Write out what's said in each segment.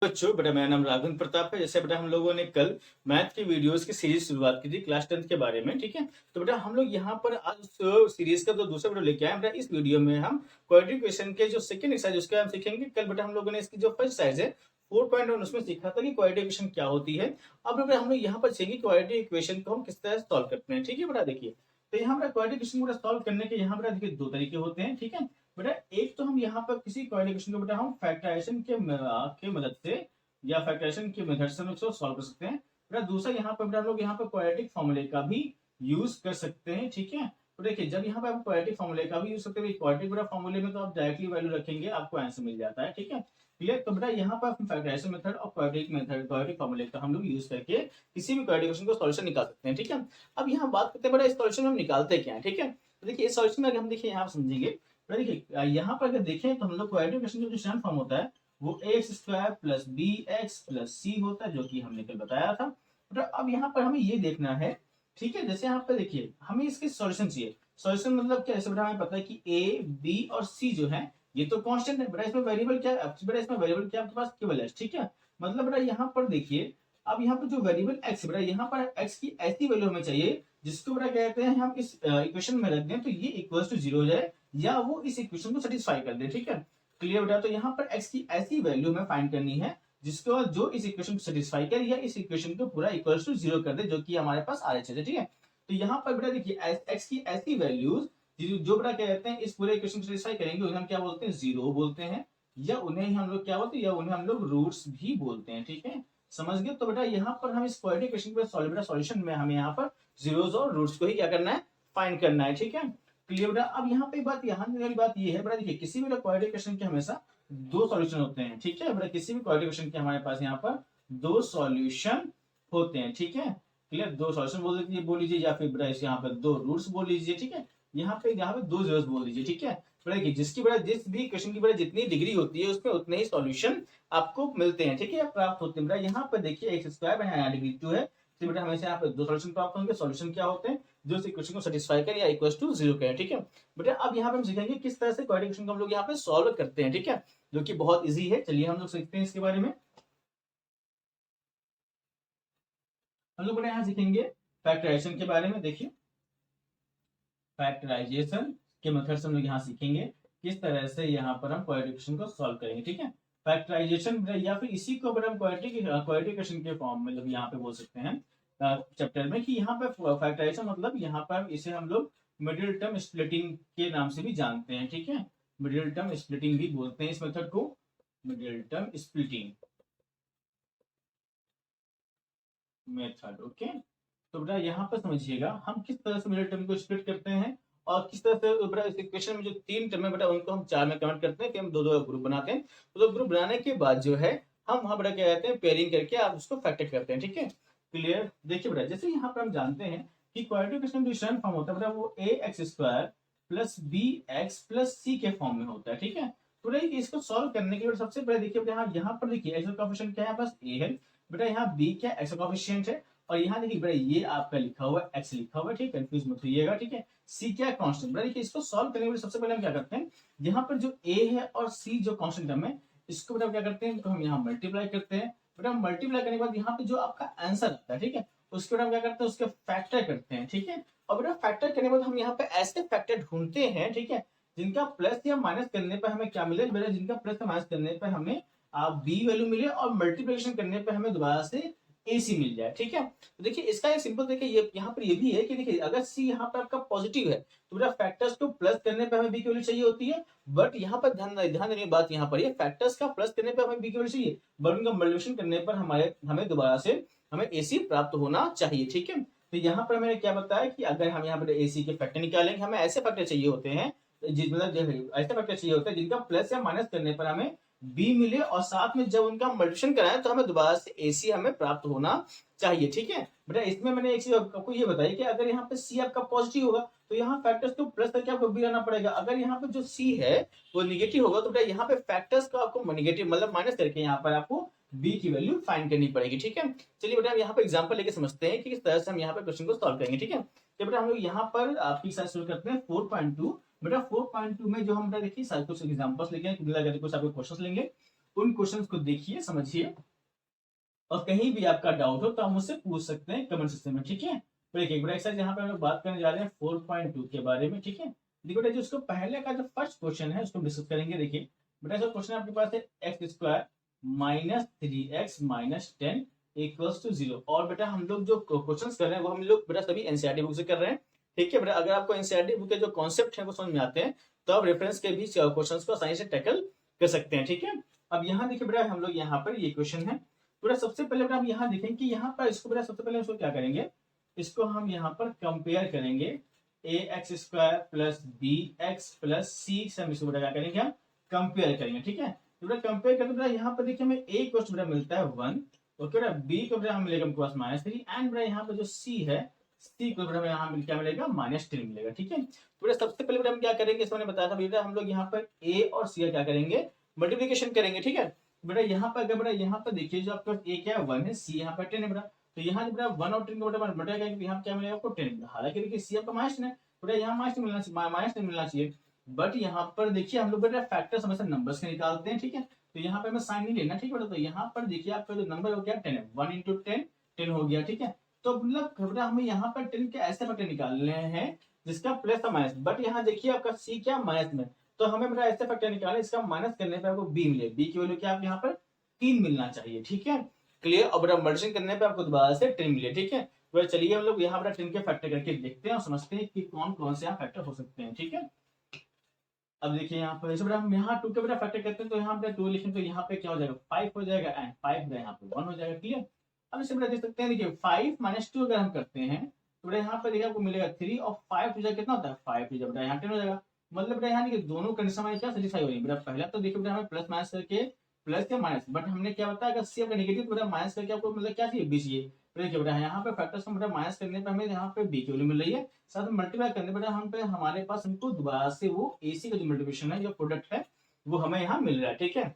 बच्चों बेटा मेरा नाम राघवेंद्र प्रताप है। जैसे बेटा हम लोगों ने कल मैथ की वीडियोस की सीरीज शुरुआत की थी क्लास 10th के बारे में, ठीक है। तो बेटा हम लोग यहाँ पर आज उस सीरीज का जो दूसरा वीडियो लेके आए हैं। बेटा इस वीडियो में हम क्वाड्रेटिक इक्वेशन के जो सेकंड एक्सरसाइज उसका हम सीखेंगे। कल बेटा हम लोगों ने इसकी जो फर्स्ट एक्सरसाइज है 4.1 उसमें सीखा था कि क्वाड्रेटिक इक्वेशन क्या होती है। अब बेटा हम लोग यहाँ पर सीखेंगे क्वाड्रेटिक इक्वेशन को हम किस तरह सॉल्व करते हैं, ठीक है बेटा। देखिए तो यहाँ पर क्वाड्रेटिक इक्वेशन को सॉल्व करने के यहाँ पर देखिए दो तरीके होते हैं, ठीक है बेटा। एक तो हम यहाँ पर किसी क्वाड्रेटिक इक्वेशन को बेटा हम फैक्टराइजेशन के मदद से या फैक्टराइजेशन की मेथड से हम इसको सॉल्व कर सकते हैं। बेटा दूसरा यहाँ पर हम लोग यहाँ पर क्वाड्रेटिक फॉर्मूले का भी यूज कर सकते हैं, ठीक है। तो देखिए जब यहाँ पर आप क्वाड्रेटिक फॉर्मूले का भी यूज करते हैं, क्वाड्रेटिक बेटा फॉर्मूले में तो आप डायरेक्टली वैल्यू रखेंगे आपको आंसर मिल जाता है, ठीक है। क्लियर। तो बेटा यहाँ पर फैक्टराइजेशन मेथड और क्वाड्रेटिक फॉर्मूले का हम लोग यूज करके किसी भी क्वाड्रेटिक इक्वेशन को सॉल्यूशन निकाल सकते हैं, ठीक है। अब यहाँ बात करते हैं बेटा इस सॉल्यूशन में हम निकालते क्या है, ठीक है। तो देखिए इस सॉल्यूशन में अगर हम देखिए यहाँ समझेंगे, देखिए यहाँ पर अगर देखें तो हम लोग क्वाड्रेटिक इक्वेशन का जो स्टैंडर्ड फॉर्म होता है वो x square plus b x plus c होता है, जो कि हमने कल बताया था। तो अब यहाँ पर हमें ये देखना है, ठीक है। जैसे यहाँ पर देखिए हमें इसके सॉल्यूशन चाहिए। सॉल्यूशन मतलब क्या, जैसे बेटा हमें पता है कि ए बी और सी जो है ये तो कांस्टेंट है। बेटा इसमें वेरिएबल क्या है, बेटा इसमें वेरिएबल क्या आपके पास केवल एक्स, ठीक है। मतलब बेटा यहाँ पर देखिए अब यहाँ पर जो वेरिएबल एक्स है बेटा यहाँ पर एक्स की ऐसी वैल्यू हमें चाहिए जिसको बेटा कहते हैं हम इस इक्वेशन में रख दें तो ये इक्वल टू जीरो हो जाए या वो इस इक्वेशन को सेटिस्फाई कर दे, ठीक है। क्लियर बेटा। तो यहाँ पर x की ऐसी वैल्यू हमें फाइंड करनी है जिसको जो इस इक्वेशन को सेटिस्फाई करे या इस इक्वेशन को पूरा इक्वल टू जीरो कर दे, जो कि हमारे पास RHS है, ठीक है। तो यहाँ पर बेटा देखिए x की ऐसी वैल्यूज जो बेटा क्या कहते हैं इस पूरे इक्वेशन को सेटिस्फाई करेंगे उन्हें हम क्या बोलते हैं, जीरो बोलते हैं, या उन्हें हम लोग क्या बोलते हैं, या उन्हें हम लोग रूट्स भी बोलते हैं, ठीक है। समझ गए। तो बेटा यहाँ पर हम इस क्वाड्रेटिक इक्वेशन के सॉल्यूशन में हमें यहाँ पर जीरोस और रूट्स को ही क्या करना है, फाइंड करना है, ठीक है। क्लियर बेटा। अब यहाँ पे बात यहाँ वाली बात ये है बेटा, देखिए किसी भी क्वाड्रेटिक इक्वेशन के हमेशा दो सॉल्यूशन होते हैं, ठीक है बेटा। किसी भी क्वाड्रेटिक इक्वेशन के हमारे पास यहाँ पर दो सॉल्यूशन होते हैं, ठीक है। क्लियर। दो सॉल्यूशन बोल लीजिए या फिर बेटा यहाँ पर दो रूट्स बोल लीजिए, ठीक है। यहाँ पे दो जीरोस बोल दीजिए, ठीक है बेटा। जिसकी बेटा जिस भी इक्वेशन की बेटा जितनी डिग्री होती है उसमें उतने ही सॉल्यूशन आपको मिलते हैं, ठीक है, प्राप्त होते हैं। बेटा यहाँ पर देखिए एक्स स्क्वायर डिग्री 2 है, तो बेटा हमेशा यहाँ पे दो सॉल्यूशन प्राप्त होंगे। सॉल्यूशन क्या होते हैं, जो इस इक्वेशन को सेटिस्फाई करे या इक्वल टू जीरो करे, ठीक है बेटा। अब यहाँ पे हम सीखेंगे किस तरह से क्वाड्रेटिक इक्वेशन को हम लोग यहाँ पे सॉल्व करते हैं, ठीक है, जो कि बहुत इजी है। चलिए हम लोग सीखते हैं इसके बारे में। हम लोग यहाँ सीखेंगे फैक्टराइजेशन के बारे में। देखिए फैक्टराइजेशन के मेथड से हम लोग यहाँ सीखेंगे किस तरह से यहाँ पर हम क्वाड्रेटिक इक्वेशन को सॉल्व करेंगे, ठीक है। फैक्टराइजेशन या फिर इसी को अगर हम क्वाड्रेटिक इक्वेशन के फॉर्म में मतलब यहाँ पे बोल सकते हैं चैप्टर में कि यहाँ पे फैक्टराइजेशन मतलब यहाँ पर इसे हम लोग मिडिल टर्म स्प्लिटिंग के नाम से भी जानते हैं, ठीक है। मिडिल टर्म स्प्लिटिंग भी बोलते हैं इस मेथड को, middle term splitting method, okay. तो बेटा यहाँ पर समझिएगा हम किस तरह से मिडिल टर्म को स्प्लिट करते हैं और किस तरह से बेटा इस इक्वेशन में जो तीन टर्म है बेटा उनको हम चार में कन्वर्ट करते हैं, फिर हम दो दो ग्रुप बनाते हैं। तो दो ग्रुप बनाने के बाद जो है हम वहां बेटा क्या कहते हैं पेयरिंग करके आप उसको फैक्टर करते हैं, ठीक है। क्लियर। देखिए बेटा जैसे यहाँ पर हम जानते हैं कि क्वाड्रेटिक इक्वेशन जो स्टैंडर्ड फॉर्म होता है बेटा वो a x square plus b x plus c के फॉर्म में होता है, ठीक है। तो बेटा इसको सॉल्व करने के लिए सबसे पहले देखिए बेटा यहाँ पर देखिए एक्स का कोएफिशिएंट क्या है, बस ए है बेटा, यहाँ बी क्या एक्स का कोएफिशिएंट है और यहाँ देखिए बेटा ये आपका लिखा हुआ है एक्स लिखा हुआ है, ठीक है, कंफ्यूज मत होइएगा, ठीक है। सी क्या कांस्टेंट, बेटा देखिए इसको सॉल्व करने के लिए सबसे पहले हम क्या करते हैं, यहाँ पर जो ए है और सी जो कांस्टेंट टर्म है इसको बेटा क्या करते हैं, तो हम यहाँ मल्टीप्लाई करते हैं। बेटा मल्टीप्लाई करने के बाद यहाँ पे जो आपका आंसर आता है, ठीक है, उसके बाद हम क्या करते हैं उसके फैक्टर करते हैं, ठीक है। और बेटा फैक्टर करने के बाद हम यहाँ पे ऐसे फैक्टर ढूंढते हैं, ठीक है, जिनका प्लस या माइनस करने पर हमें क्या मिले, बेटा जिनका प्लस या माइनस करने पर हमें बी वैल्यू मिले और मल्टीप्लिकेशन करने पर हमें दोबारा से AC मिल जाए, ठीक है। तो देखिए इसका एक सिंपल देखिए ये यहाँ पर ये भी है कि देखिए अगर C यहाँ पर आपका पॉजिटिव है तो बेटा फैक्टर्स को प्लस करने पर हमें B की वैल्यू चाहिए होती है, बट यहाँ पर ध्यान देने की बात यहाँ पर ये फैक्टर्स का प्लस करने पर हमें B की वैल्यू चाहिए, बट उनका मल्टीप्लिकेशन करने पर हमें दोबारा से हमें AC प्राप्त होना चाहिए, ठीक है। तो यहाँ पर मैंने क्या बताया कि अगर हम यहाँ पर AC के फैक्टर निकालेंगे हमें ऐसे फैक्टर चाहिए होते हैं, मतलब ऐसे फैक्टर चाहिए होते हैं जिनका प्लस या माइनस करने पर हमें बी मिले और साथ में जब उनका मल्टीप्लिकेशन कराएं तो हमें दोबारा से एसी हमें प्राप्त होना चाहिए, ठीक है। बेटा इसमें मैंने एक चीज आपको ये बताई कि अगर यहाँ पे सी आपका पॉजिटिव होगा तो यहाँ फैक्टर्स को प्लस करके आपको बी लाना पड़ेगा, अगर यहाँ पे जो सी है वो निगेटिव होगा तो बेटा यहाँ पे फैक्टर्स का आपको निगेटिव मतलब माइनस करके यहाँ पर आपको बी की वैल्यू फाइंड करनी पड़ेगी, ठीक है। चलिए बेटा हम यहाँ पे एग्जाम्पल लेके समझते हैं कि किस तरह से हम यहाँ पे क्वेश्चन को सॉल्व करेंगे, ठीक है। तो बेटा हम लोग यहाँ पर आपकी साथ शुरू करते हैं 4.2। बेटा 4.2 में जो हम देखिए कुछ एग्जांपल्स लेके कुछ आपके क्वेश्चंस लेंगे। उन क्वेश्चन को देखिए, समझिए, और कहीं भी आपका डाउट हो तो आप मुझसे पूछ सकते हैं कमेंट सेक्शन में, ठीक है। तो एक बड़ा एक्सरसाइज यहाँ पे हम लोग बात करने जा रहे हैं 4.2 के बारे में, ठीक है। देखो बेटा, जो उसको पहले का जो फर्स्ट क्वेश्चन है उसको डिस्कस करेंगे। देखिए बेटा, जो क्वेश्चन आपके पास है x square minus 3x minus 10 equals to 0। और बेटा हम लोग जो क्वेश्चन कर रहे हैं वो हम लोग बेटा सभी एनसीईआरटी बुक से कर रहे हैं, ठीक है बेटा। अगर आपको एनसीईआरटी बुक के जो कॉन्सेप्ट है वो समझ में आते हैं तो आप रेफरेंस के भी क्वेश्चन को आसानी से टैकल कर सकते हैं, ठीक है। अब यहाँ देखिए बेटा, हम लोग यहाँ पर ये क्वेश्चन है पूरा। सबसे पहले बेटा हम यहाँ देखेंगे कि यहाँ पर इसको बेटा सबसे पहले इसको क्या करेंगे, इसको हम यहाँ पर कंपेयर करेंगे a x square plus b x plus c से हम इसको बेटा क्या करेंगे, हम कंपेयर करेंगे, ठीक है। तो बेटा कंपेयर करते बेटा यहाँ पर देखिए हमें ए को बेटा मिलता है 1, ओके बेटा, बी को बेटा हम मिलेगा हमके पास -3 एंड बेटा यहाँ पर जो सी है, सी को बेटा हमें यहाँ क्या मिलेगा -10 मिलेगा, ठीक है। तो बेटा सबसे पहले बेटा हम क्या करेंगे, इसमें मैंने बताया था बेटा हम लोग यहाँ पर ए और सी का क्या करेंगे, मल्टीप्लीकेशन करेंगे, ठीक है। बेटा यहाँ पर अगर बेटा यहाँ पर देखिए जो आपका ए क्या है 1 है, सी यहाँ पर 10 है बेटा, तो यहाँ बेटा 1 और 10 को बेटा बटेगा, यहाँ क्या मिलेगा आपको 10। हालांकि देखिए सी आपका -10 है, बेटा यहाँ -10 मिलना चाहिए, -10 मिलना चाहिए, बट यहाँ पर देखिए हम लोग बेटा फैक्टर्स हमेशा नंबर्स के निकालते हैं, ठीक है। तो यहाँ पे हमें साइन नहीं लेना, ठीक है बेटा। तो यहाँ पर देखिए आपका जो नंबर हो गया 10 है, 1 इंटू 10 10 हो गया, ठीक है। तो मतलब बेटा हमें यहाँ पर 10 के ऐसे फैक्टर निकालने हैं जिसका प्लस और माइनस, बट यहाँ देखिए आपका सी क्या माइनस में, तो हमें बेटा ऐसे फैक्टर निकाले इसका माइनस करने पर आपको बी मिले, बी की वैल्यू क्या आप यहाँ पर 3 मिलना चाहिए, ठीक है। क्लियर। और बेटा मल्टीप्लिकेशन करने पे आपको दोबारा से 10 मिले, ठीक है। तो चलिए हम लोग यहाँ बेटा 10 के फैक्टर करके देखते हैं और समझते हैं कि कौन कौन से यहाँ फैक्टर हो सकते हैं, ठीक है। अब देखिए यहाँ पर बेटा हम यहाँ 2 के बेटा फैक्टर करते हैं, तो यहाँ पे 2 लिखें तो यहाँ पे क्या हो जाएगा 5 हो जाएगा एंड 5 यहाँ पे 1 हो जाएगा, क्लियर। अब इसे बेटा देख सकते हैं, देखिए 5 - 2 अगर हम करते हैं तो बेटा यहाँ पे देखिए आपको मिलेगा 3 और 5 हो जाएगा कितना होता है 5 बेटा यहाँ 10 हो जाएगा। मतलब बेटा यहाँ देखिए दोनों कंडीशन हमारी क्या सेटिस्फाई हो रही है बेटा। पहला तो देखिए बेटा हमें प्लस माइनस करके प्लस या माइनस, बट हमने क्या बताया अगर सी आपका नेगेटिव तो बेटा माइनस करके आपको मतलब क्या चाहिए बी चाहिए। तो देखिए बेटा यहाँ पे फैक्टर्स को बेटा माइनस करने पे हमें यहाँ पे बी की वैल्यू मिल रही है, साथ में मल्टीप्लाई करने बेटा हम पे हमारे पास हमको दोबारा से वो एसी का जो मल्टीप्लिकेशन है जो प्रोडक्ट है वो हमें यहाँ मिल रहा है, ठीक है।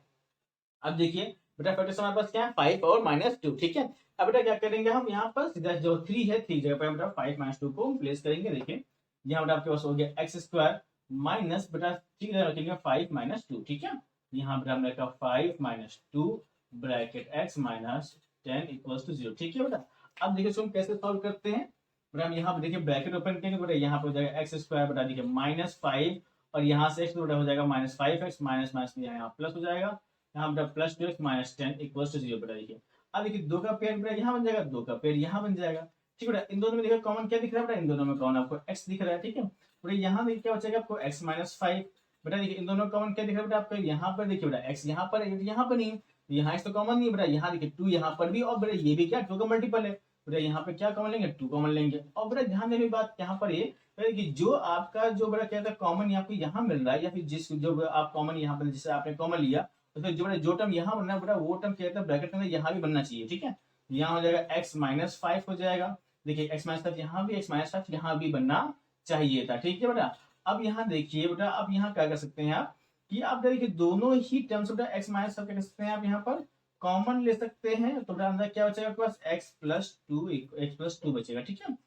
अब देखिए बेटा फैक्टर्स हमारे पास क्या है 5 और -2, ठीक है। अब बेटा क्या करेंगे हम यहाँ पर सीधा जो 3 है 3 जगह पर हम बेटा 5 - 2 को प्लेस करेंगे। देखिए यहाँ बेटा आपके पास हो गया एक्स स्क्वायर माइनस बेटा 3 रखेंगे 5 - 2, ठीक है। यहाँ बेटा हमने रखा 5 - 2 bracket x minus 10 equals to 0, ठीक है बेटा। अब देखिए इसको हम कैसे सॉल्व करते हैं बेटा, हम यहाँ पर देखिए ब्रैकेट ओपन करेंगे बेटा, यहाँ पर हो जाएगा एक्स स्क्वायर बेटा देखिए -5 और यहाँ से एक्स बेटा हो जाएगा -5x माइनस माइनस यहाँ प्लस हो जाएगा, यहाँ बेटा plus 2x minus 10 equals to 0 बेटा। देखिए अब देखिए 2 का पेयर बेटा यहाँ बन जाएगा, 2 का पेयर यहाँ बन जाएगा, ठीक है बेटा। इन दोनों में देखिए कॉमन क्या दिख रहा है बेटा, इन दोनों में कॉमन आपको x दिख रहा है, ठीक है बेटा। यहाँ देखिए क्या बचेगा आपको x -5 बेटा। देखिए इन दोनों कॉमन क्या दिख रहा है बेटा आपको, यहाँ पर देखिए बेटा x यहाँ पर है, यहाँ पर नहीं है, यहाँ x तो कॉमन नहीं है बेटा। यहाँ देखिए 2 यहाँ पर भी और बेटा ये भी क्या 2 का मल्टीपल है बेटा, यहाँ पे क्या कॉमन लेंगे 2 कॉमन लेंगे। और बेटा ध्यान देने की बात यहाँ पर ये कि जो आपका जो बेटा क्या था कॉमन आपको यहाँ मिल रहा है या फिर जिस जो आप कॉमन यहाँ पर जिससे आपने कॉमन लिया तो फिर जो बेटा जो टर्म यहाँ बनना है बेटा वो टर्म क्या है ब्रैकेट में यहाँ भी बनना चाहिए, ठीक है। यहाँ हो जाएगा x -5 हो जाएगा, देखिए x -5 यहाँ भी x -5 यहाँ भी बनना चाहिए था, ठीक है बेटा। अब यहाँ देखिए बेटा अब यहाँ क्या कर सकते हैं आप कि आप देखिए दोनों ही टर्म्स बेटा x -5 क्या कर सकते हैं आप यहाँ पर कॉमन ले सकते हैं, तो बेटा अंदर क्या बचेगा आपके पास x+2 बचेगा, ठीक है।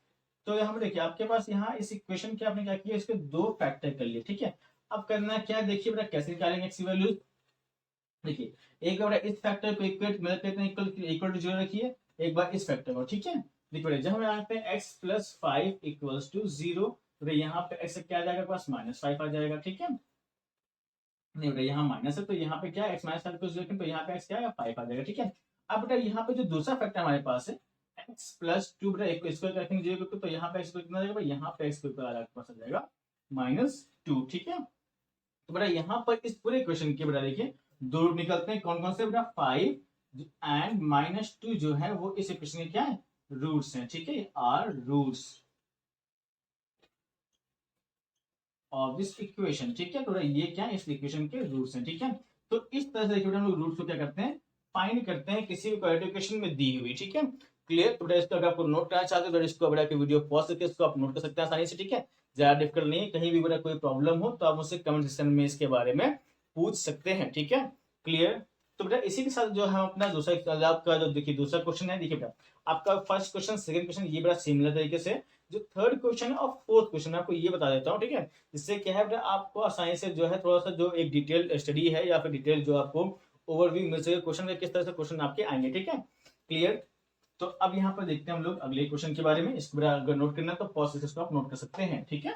तो यहाँ पे देखिए आपके पास यहाँ इस इक्वेशन के आपने क्या किया इसके 2 फैक्टर कर लिए, ठीक है। अब करना क्या है देखिए बेटा कैसे निकालेंगे x की वैल्यू। देखिए एक बार इस फैक्टर को इक्वेट मतलब कहते हैं इक्वल टू 0 रखिए, एक बार इस फैक्टर को, ठीक है। देखिए बेटा जब हम आते हैं x+5 इक्वल्स टू 0 तो यहाँ पे x क्या आ जाएगा पास -5 आ जाएगा, ठीक है। नहीं बेटा यहाँ माइनस है तो यहाँ पे क्या x -5 को 0 तो यहाँ पे x क्या आएगा 5 आ जाएगा, ठीक है। अब बेटा यहाँ पे जो दूसरा फैक्टर हमारे पास है x+2 बेटा एक स्क्वायर रखेंगे 0 तो यहाँ पे x कितना आ जाएगा, यहाँ पे x आ जाएगा -2, ठीक है। तो बेटा यहाँ पर इस पूरे इक्वेशन के बेटा देखिए दो रूट निकलते हैं, कौन कौन से बेटा 5 एंड -2 जो है वो इस इक्वेशन के क्या है रूट्स हैं, ठीक है, are roots of this equation, ठीक है। तो ये क्या है इस इक्वेशन के रूट्स हैं, ठीक है। तो इस तरह से देखिए हम लोग रूट्स को क्या करते हैं फाइंड करते हैं किसी भी क्वाड्रेटिक इक्वेशन में दी हुई, ठीक है। क्लियर। तो बेटा इसको अगर आपको नोट करना चाहते हो तो इसको बेटा की वीडियो पॉज करके इसको आप नोट कर सकते हैं आसानी से, ठीक है। ज्यादा डिफिकल्ट नहीं है, कहीं भी बेटा कोई प्रॉब्लम हो तो आप मुझसे कमेंट सेक्शन में इसके बारे में पूछ सकते हैं, ठीक है। क्लियर। तो बेटा इसी के साथ जो है अपना दूसरा आपका जो देखिए दूसरा क्वेश्चन है, देखिए बेटा आपका फर्स्ट क्वेश्चन सेकंड क्वेश्चन ये बड़ा सिमिलर तरीके से जो थर्ड क्वेश्चन है और फोर्थ क्वेश्चन मैं आपको ये बता देता हूँ, ठीक है। इससे क्या है बेटा आपको आसानी से जो है थोड़ा सा जो एक डिटेल स्टडी है या फिर डिटेल जो आपको ओवरव्यू मिल सके क्वेश्चन का, किस तरह से क्वेश्चन आपके आएंगे। ठीक है, क्लियर। तो अब यहाँ पर देखते हैं हम लोग अगले क्वेश्चन के बारे में। इसको अगर नोट करना है तो पॉज से इसको आप नोट कर सकते हैं। ठीक है,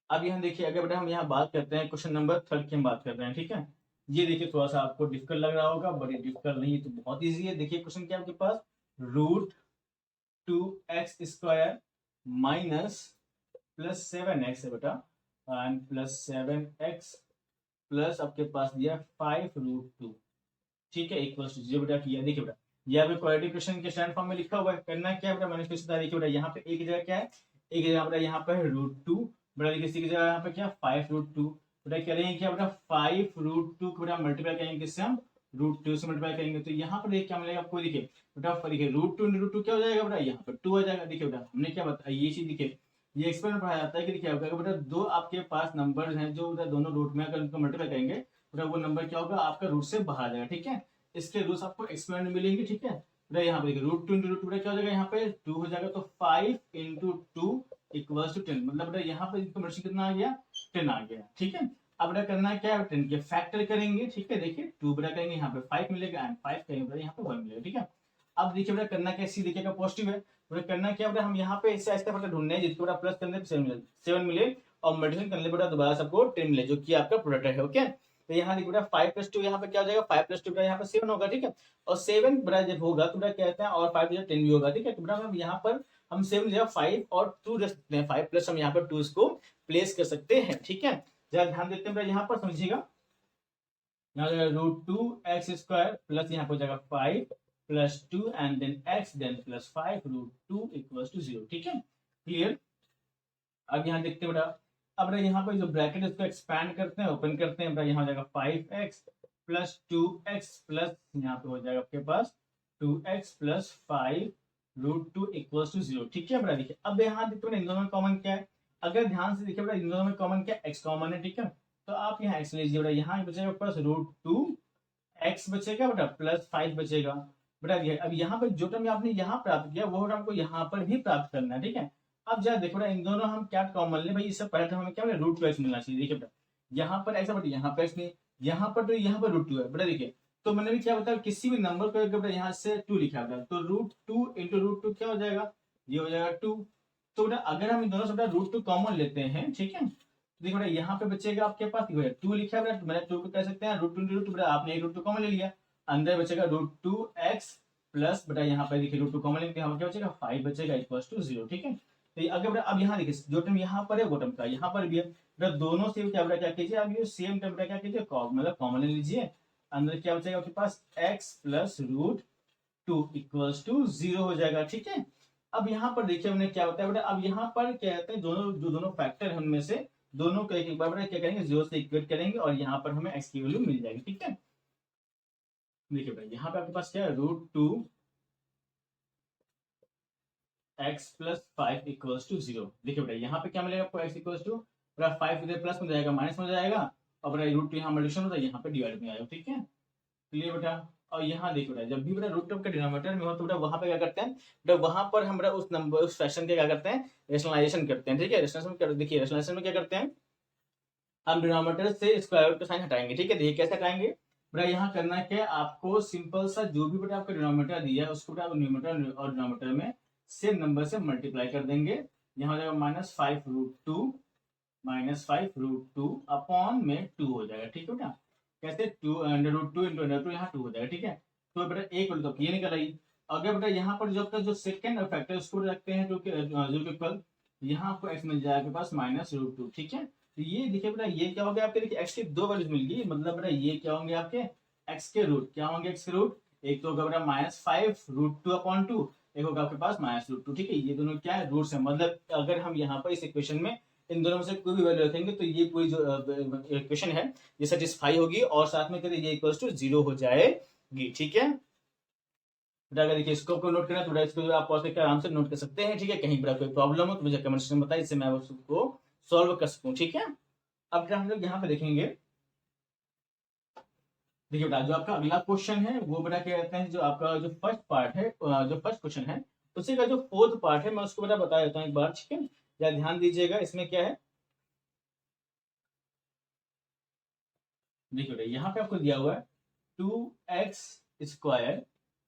अब यहाँ देखिए, अगर बेटा हम यहाँ बात करते हैं क्वेश्चन नंबर 3 की हम बात कर रहे हैं। ठीक है, ये देखिए थोड़ा सा आपको डिफिकल्ट लग रहा होगा, बड़ी डिफिकल्ट नहीं है, तो बहुत ईजी है। देखिए क्वेश्चन क्या है आपके पास, √2x² माइनस प्लस 7x है बेटा, एंड प्लस 7x प्लस आपके पास दिया 5√2। ठीक है, इक्वल टू 0 बेटा किया। देखिए बेटा ये आपके क्वाड्रेटिक इक्वेशन के स्टैंड फॉर्म में लिखा हुआ है। करना क्या है बेटा, मैंने फिर से देखिए बेटा यहाँ पे एक जगह क्या है, एक जगह बेटा यहाँ पे है √2 बेटा, देखिए इसी की जगह यहाँ पे क्या 5√2 बेटा, करेंगे क्या बेटा 5√2 को बेटा मल्टीप्लाई करेंगे किससे, हम √2 से मल्टीप्लाई करेंगे, तो यहाँ पर देखिए क्या मिलेगा आपको, देखिए बेटा देखिए √2 into √2 क्या हो जाएगा बेटा, यहाँ पर 2 आ जाएगा। देखिए बेटा हमने क्या बताया, ये चीज देखिए ये एक्सपेरिमेंट पढ़ाया जाता है कि देखिए अगर बेटा दो आपके पास नंबर हैं जो बेटा दोनों रूट में अगर उनको मल्टीप्लाई करेंगे बेटा वो नंबर क्या होगा, आपका रूट से बाहर आ जाएगा। ठीक है, इसके रूट्स आपको एक्सपेरिमेंट में मिलेंगे। ठीक है, बेटा यहाँ पे देखिए √2 into √2 क्या हो जाएगा, यहाँ पे 2 हो जाएगा, तो 5 into 2 इक्वल्स टू 10, मतलब बेटा यहाँ पे इनका मल्टीप्लिकेशन कितना आ गया, 10 आ गया। ठीक है, अब बेटा करना क्या है, 10 के फैक्टर करेंगे। ठीक है, देखिए 2 बेटा करेंगे यहाँ पे 5 मिलेगा, एंड 5 करेंगे बेटा यहाँ पे 1 मिलेगा। ठीक है, अब देखिए बेटा करना क्या, सी देखिएगा पॉजिटिव है बेटा, करना क्या बेटा, हम यहाँ पे इससे ऐसा बेटा ढूंढने जिसको बेटा प्लस करने पे 7 मिले और मल्टीप्लिकेशन करने बेटा दोबारा सबको 10 मिले, जो कि आपका प्रोडक्ट है। ओके, तो यहाँ देखिए बेटा 5 + 2 यहाँ पे क्या हो जाएगा, 5 + 2 यहाँ पे 7 होगा। ठीक है, और 7 बेटा जब होगा तो बेटा कहते हैं और 5 10 भी होगा। ठीक है, तो बेटा हम यहाँ पर हम 7 जगह 5 और 2 रख सकते हैं, 5 प्लस हम यहाँ पर 2 इसको प्लेस कर सकते हैं। ठीक है, जरा ध्यान देते हैं बेटा, यहाँ पर समझिएगा, यहाँ √2x² प्लस यहाँ पर हो जाएगा 5 + 2 and then x then plus 5 √2 = 0। ठीक है, क्लियर। अब यहाँ देखते हैं बेटा, अब बेटा यहाँ पर जो ब्रैकेट इसको एक्सपैंड करते हैं, ओपन करते हैं बेटा, यहाँ हो जाएगा 5x प्लस 2x प्लस यहाँ पे हो जाएगा आपके पास 2x प्लस 5 √2 = 0। ठीक है बेटा, देखिए अब यहाँ देखते हैं इन दोनों में कॉमन क्या है, अगर ध्यान से देखिए बेटा इन दोनों में कॉमन क्या है, x कॉमन है। ठीक है, तो आप यहाँ x लीजिए बेटा, यहाँ बचेगा प्लस √2x बचेगा बेटा प्लस 5 बचेगा बेटा। अब यहाँ पर जो टर्म आपने यहाँ प्राप्त किया वो टर्म को यहाँ पर भी प्राप्त करना है। ठीक है, अब जरा देखो बेटा इन दोनों हम क्या कॉमन ले भाई, इससे पहले तो हमें क्या √2x मिलना चाहिए। देखिए बेटा यहाँ पर x है बट यहाँ पे x नहीं, यहाँ पर तो यहाँ पर √2 है बेटा। देखिए तो मैंने भी क्या बताया, किसी भी नंबर को अगर बेटा यहाँ से 2 लिखा है तो √2 into √2 क्या हो जाएगा, ये हो जाएगा 2। तो बेटा अगर हम इन दोनों से बेटा √2 कॉमन लेते हैं, ठीक है, तो देखो बेटा यहाँ पे बचेगा आपके पास 2 लिखा है बेटा, मैंने 2 को कह सकते हैं √2 into √2 बेटा, आपने एक √2 कॉमन ले लिया, अंदर बचेगा √2x प्लस बेटा यहाँ पे देखिए √2 कॉमन लेंगे, यहाँ क्या बचेगा 5 बचेगा = 0। ठीक है, तो अगर बेटा अब यहाँ देखिए जो टर्म यहाँ पर है वो टर्म का यहाँ पर भी है बेटा, दोनों से क्या बेटा क्या कीजिए, अब ये सेम टर्म बेटा क्या कीजिए, मतलब कॉमन ले लीजिए, अंदर क्या बचेगा आपके पास x प्लस √2 = 0 हो जाएगा। ठीक है, अब यहाँ पर देखिए हमने क्या बताया बेटा, अब यहाँ पर क्या कहते हैं दोनों फैक्टर है उनमें से दोनों को एक बार बेटा क्या करेंगे 0 से इक्वेट करेंगे और यहाँ पर हमें x की वैल्यू मिल जाएगी। ठीक है, देखिए बेटा यहाँ पे आपके पास क्या है √2 x प्लस 5 = 0। देखिए बेटा यहाँ पे क्या मिलेगा आपको, x = बेटा 5 इधर प्लस में जाएगा माइनस में जाएगा और बेटा √2 यहाँ मल्टीप्लिकेशन होता है, यहाँ पे डिवाइड में आएगा। ठीक है, क्लियर बेटा। और यहाँ देखो बेटा जब भी बेटा रूट टर्म का डिनोमिनेटर में हो तो बेटा वहां पे क्या करते हैं बेटा, वहां पर हम बेटा उस नंबर उस फ्रैक्शन के क्या करते हैं, रेशनलाइजेशन करते हैं। ठीक है, रेशनलाइजेशन देखिए रेशनलाइजेशन में क्या करते हैं, हम डिनोमिनेटर से स्क्वायर रूट का साइन हटाएंगे। ठीक है, देखिए कैसे हटाएंगे बेटा, यहाँ करना क्या है आपको, सिंपल सा जो भी बेटा आपका डिनोमिनेटर दिया है उसको बेटा न्यूमरेटर और डिनोमिनेटर में सेम नंबर से मल्टीप्लाई कर देंगे। यहाँ हो जाएगा -5√2 अपॉन में 2 हो जाएगा। ठीक है बेटा, कैसे 2 √2 into √2 यहाँ 2 हो जाएगा। ठीक है, तो बेटा एक वैल्यू तो ये निकल आई। अगर बेटा यहाँ पर जो आपका जो सेकंड फैक्टर उसको रखते हैं जो कि 0 के इक्वल, यहाँ आपको x मिल जाएगा आपके पास -√2। ठीक है, तो ये देखिए बेटा ये क्या हो गया आपके, देखिए x की दो वैल्यूज मिल गई, मतलब बेटा ये क्या होंगे आपके x के रूट, क्या होंगे x के रूट, एक तो होगा बेटा -5√2/2, एक होगा आपके पास -√2। ठीक है, ये दोनों क्या है रूट्स है, मतलब अगर हम यहाँ पर इस इक्वेशन में इन दोनों में से कोई भी वैल्यू रखेंगे तो ये पूरी जो इक्वेशन है ये सेटिस्फाई होगी और साथ में करिए ये = 0 हो जाएगी। ठीक है बेटा, अगर देखिए इसको नोट करना तो इसको आप पॉज करके आराम से नोट कर सकते हैं। ठीक है, कहीं बड़ा कोई प्रॉब्लम हो तो मुझे कमेंट सेक्शन में बताइए, इससे मैं उसको सॉल्व कर सकूं। ठीक है, अब हम लोग यहाँ पे देखेंगे, देखिए बेटा जो आपका अगला क्वेश्चन है वो बेटा क्या कहते हैं, जो आपका जो फर्स्ट पार्ट है जो फर्स्ट क्वेश्चन है उसी का जो फोर्थ पार्ट है मैं उसको बेटा बता देता हूँ एक बार। ठीक है, या ध्यान दीजिएगा इसमें क्या है, देखिए बेटा यहाँ पे आपको दिया हुआ है 2x²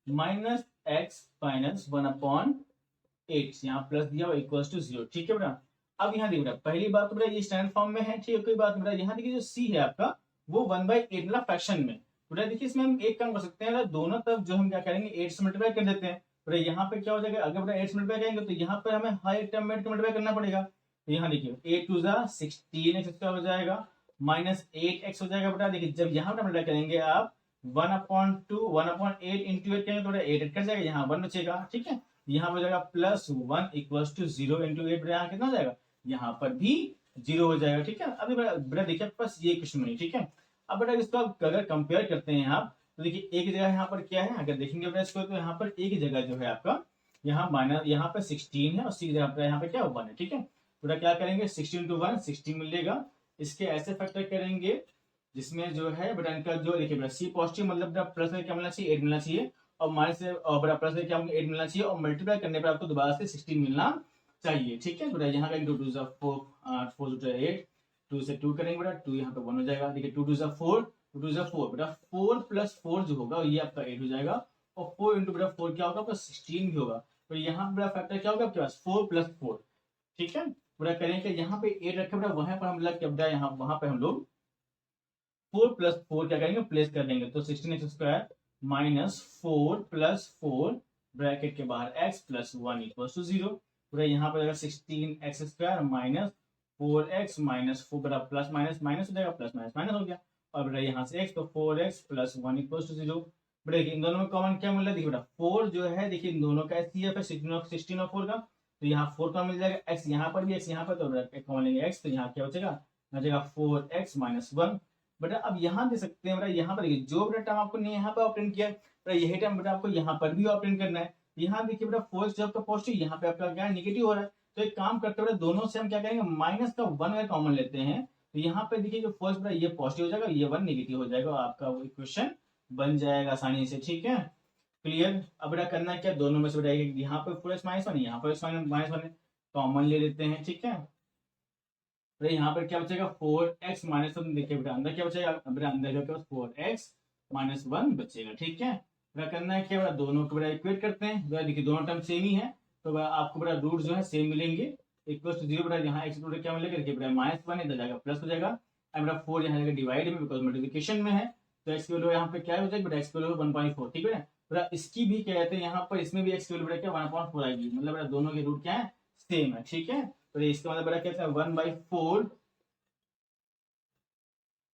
माइनस एक्स माइनस 1/8, यहाँ प्लस दिया हुआ इक्वल्स टू 0। ठीक है बेटा। अब यहाँ देखिए बेटा, पहली बात तो बेटा ये स्टैंडर्ड फॉर्म में है, ठीक है। कोई बात बेटा, यहाँ देखिए जो c है आपका वो 1/8 मतलब फ्रैक्शन में। बेटा देखिए इसमें हम एक काम कर सकते हैं, दोनों तरफ जो हम क्या करेंगे 8 से मल्टीप्लाई कर देते हैं। बेटा यहाँ पे क्या हो जाएगा, अगर बेटा 8 से मल्टीप्लाई करेंगे तो यहाँ पर हमें हर टर्म में मल्टीप्लाई करना पड़ेगा। तो यहाँ देखिए 8 2 16x हो जाएगा माइनस 8x हो जाएगा। बेटा देखिए जब यहाँ पर मल्टीप्लाई करेंगे आप 1/2 1/8 इंटू 8 करेंगे तो बेटा 8 कट जाएगा, यहाँ 1 बचेगा। ठीक है, यहाँ पर हो जाएगा +1 इक्वल्स टू 0 इंटू 8। यहाँ कितना हो जाएगा, यहाँ पर भी 0 हो जाएगा। ठीक है, अभी बेटा देखिए बस ये क्वेश्चन नहीं। ठीक है, अब बेटा इसको अगर कंपेयर करते हैं आप तो देखिए एक जगह यहाँ पर क्या है, अगर देखेंगे बेटा इसको तो यहाँ पर एक जगह जो है आपका यहाँ माइनस यहाँ पर 16 है और सी जगह पर यहाँ पे क्या 1 है। ठीक है, बेटा क्या करेंगे 16 टू 1 16 मिलेगा, इसके ऐसे फैक्टर करेंगे जिसमें जो है बेटा इनका जो देखिए बेटा सी पॉजिटिव मतलब बेटा प्लस में क्या मिलना चाहिए 8 मिलना चाहिए, और माइनस से और बेटा प्लस में क्या 8 मिलना चाहिए, और मल्टीप्लाई करने पर आपको दोबारा से 16 मिलना चाहिए। ठीक है बेटा, यहाँ का 2 2 4 4 2 8 2 से 2 करेंगे बेटा 2 यहाँ पे 1 हो जाएगा। देखिए 2 2 4 2 2 4 बेटा 4 + 4 जो होगा ये आपका 8 हो जाएगा, और 4 इंटू बेटा 4 क्या होगा आपका 16 भी होगा। तो यहाँ बेटा फैक्टर क्या होगा आपके पास 4 + 4। ठीक है बेटा, करेंगे यहाँ पे 8 रखे बेटा, वहां पर हम लग के बेटा यहाँ वहां पे हम लोग 4 + 4 क्या करेंगे प्लेस कर देंगे, तो 16x² माइनस 4 + 4 ब्रैकेट के बाहर x + 1 इक्वल्स टू 0। पूरा यहाँ पर 16x² माइनस 4x माइनस 4 बेटा प्लस माइनस माइनस हो जाएगा, प्लस माइनस माइनस हो गया, और बेटा यहाँ से x तो 4x + 1 इक्वल्स टू 0। बेटा देखिए इन दोनों में कॉमन क्या मिल रहा है, देखिए बेटा 4 जो है देखिए इन दोनों का HCF है 16 और 4 का, तो यहाँ 4 का मिल जाएगा, x यहाँ पर भी x यहाँ पर, तो कॉमन लेंगे x, तो यहाँ क्या बचेगा 4x - 1। बेटा अब यहाँ दे सकते हैं बेटा, यहाँ पर देखिए जो बेटा टर्म आपको नहीं यहाँ पर ऑप्टेन किया है बेटा, यही टर्म बेटा आपको यहाँ पर भी ऑप्टेन करना है। यहाँ देखिए बेटा 4x जो आपका पॉजिटिव, यहाँ पे आपका क्या है नेगेटिव हो रहा है, तो एक काम करते हुए दोनों से हम क्या करेंगे माइनस का 1 अगर कॉमन लेते हैं तो यहाँ पे देखिए जो फर्स्ट बेटा ये पॉजिटिव हो जाएगा, ये 1 नेगेटिव हो जाएगा, और आपका वो इक्वेशन बन जाएगा आसानी से। ठीक है, क्लियर। अब बेटा करना है क्या, दोनों में से बेटा यहाँ पे 4x - 1 यहाँ पर -1 कॉमन ले लेते हैं। ठीक है, तो यहाँ पर क्या बचेगा 4x - 1, देखिए बेटा अंदर क्या बचेगा, बेटा अंदर जो क्या 4x - 1 बचेगा। ठीक है, बेटा करना है क्या, बेटा दोनों को बेटा इक्वेट करते हैं, बेटा देखिए दोनों टर्म सेम ही है, तो बेटा आपको बेटा रूट जो है सेम मिलेंगे, इक्वल टू 0। बेटा यहाँ x रूट क्या मिलेगा, देखिए बेटा -1 इधर जाएगा प्लस हो जाएगा, और बेटा 4 यहाँ जाएगा डिवाइड में बिकॉज मल्टीप्लिकेशन में है, तो x की वैल्यू यहाँ पे क्या हो जाएगी बेटा, x की वैल्यू 1.4। ठीक है बेटा, इसकी भी क्या कहते हैं यहाँ पर इसमें भी x की वैल्यू बेटा क्या 1.4 आएगी, मतलब बेटा दोनों के रूट क्या है सेम है। ठीक है, तो इसका मतलब बेटा कहते हैं 1/4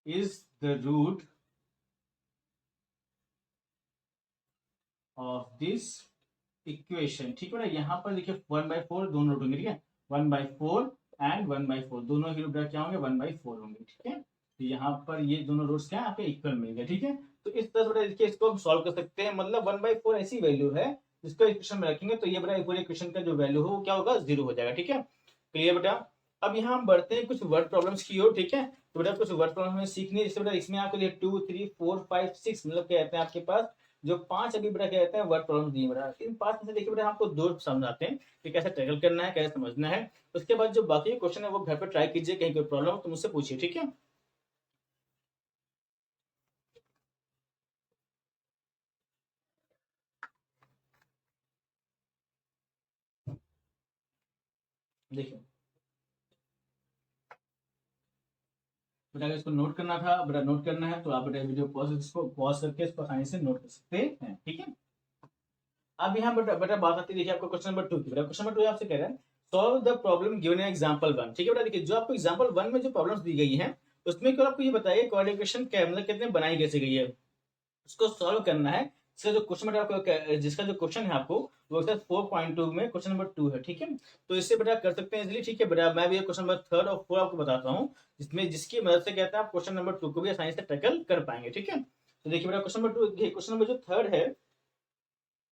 is the root of this equation। ठीक है ना, यहाँ पर देखिए 1/4 दोनों रूट होंगे। ठीक है, 1/4 एंड 1/4 दोनों ही रूट क्या होंगे 1/4 होंगे। ठीक है, तो यहाँ पर ये दोनों रूट्स क्या है आपके इक्वल मिल गए। ठीक है, तो इस तरह से देखिए इसको हम सॉल्व कर सकते हैं, मतलब 1/4 ऐसी वैल्यू है जिसको इक्वेशन में रखेंगे तो ये बेटा पूरे इक्वेशन का जो वैल्यू हो वो क्या होगा 0 हो जाएगा। ठीक है, क्लियर बेटा। अब यहाँ हम बढ़ते हैं कुछ वर्ड प्रॉब्लम्स की ओर। ठीक है, तो बेटा कुछ वर्ड प्रॉब्लम हमें सीखनी है, जैसे बेटा इसमें आपको 2 3 4 5 6 मतलब क्या कहते हैं आपके पास जो 5 अभी बेटा क्या कहते हैं वर्ड प्रॉब्लम दिए बेटा, इन 5 में से देखिए बेटा आपको 2 समझाते हैं कि कैसे टैकल करना है, कैसे समझना है। उसके बाद जो बाकी क्वेश्चन है वो घर पर ट्राई कीजिए, कहीं कोई प्रॉब्लम हो तो मुझसे पूछिए। ठीक है, देखिए बेटा अगर इसको नोट करना था बेटा नोट करना है तो आप बेटा वीडियो पॉज करके इसको आसानी से नोट कर सकते हैं। ठीक है, अब यहाँ बेटा बेटा बात आती है देखिए आपको क्वेश्चन नंबर 2 की। बेटा क्वेश्चन नंबर 2 आपसे कह रहा है solve the problem given in example 1। ठीक है बेटा, देखिए जो आपको एग्जांपल 1 में जो प्रॉब्लम्स दी गई हैं उसमें केवल आपको ये बताइए क्वाड्रेटिक इक्वेशन क्या मतलब कितने बनाई कैसे गई है, उसको सॉल्व करना है। इसका जो क्वेश्चन बेटा आपको जिसका जो क्वेश्चन है आपको वो 4.2 में क्वेश्चन नंबर 2 है। ठीक है, तो इससे बेटा कर सकते हैं इजीली। ठीक है बेटा, मैं भी क्वेश्चन नंबर 3 और 4 आपको बताता हूँ जिसमें जिसकी मदद से कहते हैं आप क्वेश्चन नंबर 2 को भी आसानी से टैकल कर पाएंगे। ठीक है, तो देखिए बेटा क्वेश्चन नंबर 2 क्वेश्चन नंबर जो 3 है